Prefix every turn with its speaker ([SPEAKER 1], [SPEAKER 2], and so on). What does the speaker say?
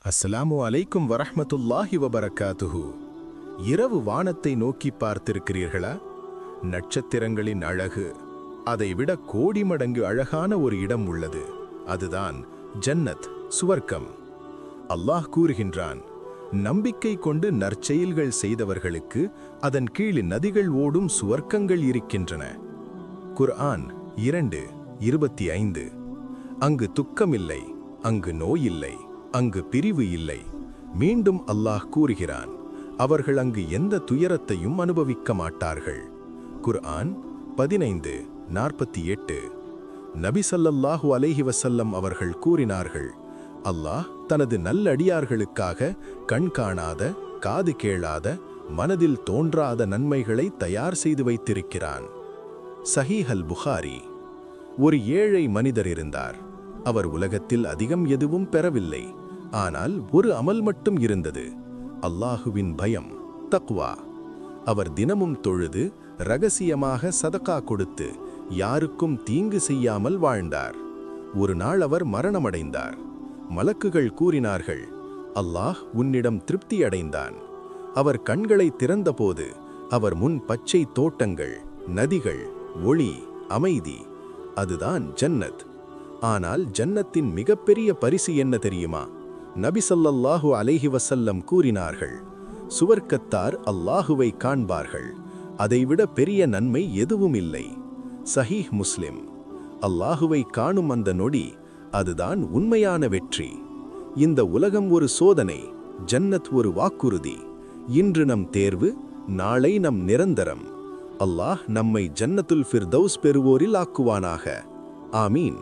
[SPEAKER 1] அஸ்ஸலாமு அலைக்கும் வரஹ்மத்துல்லாஹி வபரகாத்துஹு. இரவு வானத்தை நோக்கி பார்த்திருக்கிறீர்களா? நட்சத்திரங்களின் அழகு அதைவிட கோடி மடங்கு அழகான ஒரு இடம் உள்ளது. அதுதான் ஜன்னத், சுவர்க்கம். அல்லாஹ் கூறுகின்றான், நம்பிக்கை கொண்டு நற்செயல்கள் செய்தவர்களுக்கு அதன் கீழ் நதிகள் ஓடும் சுவர்க்கங்கள் இருக்கின்றன. குர்ஆன் 2:25. அங்கு துக்கமில்லை, அங்கு நோயில்லை, அங்கு பிரிவு இல்லை. மீண்டும் அல்லாஹ் கூறுகிறான், அவர்கள் அங்கு எந்த துயரத்தையும் அனுபவிக்க மாட்டார்கள். குர்ஆன் 15:48. நபி ஸல்லல்லாஹு அலைஹி வஸல்லம் அவர்கள் கூறினார்கள், அல்லாஹ் தனது நல்லடியார்களுக்காக கண் காணாத, காது கேளாத, மனதில் தோன்றாத நன்மைகளை தயார் செய்து வைத்திருக்கிறான். சஹீஹ் அல் புகாரி. ஒரு ஏழை மனிதர் இருந்தார். அவர் உலகத்தில் அதிகம் எதுவும் பெறவில்லை. ஆனால் ஒரு அமல் மட்டும் இருந்தது, அல்லாஹுவின் பயம், தக்வா. அவர் தினமும் தொழுது இரகசியமாக சதகா கொடுத்து யாருக்கும் தீங்கு செய்யாமல் வாழ்ந்தார். ஒரு நாள் அவர் மரணமடைந்தார். மலக்குகள் கூறினார்கள், அல்லாஹ் உன்னிடம் திருப்தி அடைந்தான். அவர் கண்களை திறந்தபோது அவர் முன் பச்சை தோட்டங்கள், நதிகள், ஒளி, அமைதி. அதுதான் ஜன்னத். ஆனால் ஜன்னத்தின் மிகப்பெரிய பரிசு என்ன தெரியுமா? நபி ஸல்லல்லாஹு அலைஹி வஸல்லம் கூறினார்கள், சுவர்க்கத்தார் அல்லாஹுவை காண்பார்கள். அதைவிட பெரிய நன்மை எதுவும் இல்லை. சஹீஹ் முஸ்லிம். அல்லாஹுவை காணும் அந்த நொடி, அதுதான் உண்மையான வெற்றி. இந்த உலகம் ஒரு சோதனை, ஜன்னத் ஒரு வாக்குறுதி. இன்று நம் தேர்வு, நாளை நம் நிரந்தரம். அல்லாஹ் நம்மை ஜன்னத்துல் ஃபிர்தௌஸ் பெறுவோரில் ஆக்குவானாக. ஆமீன்.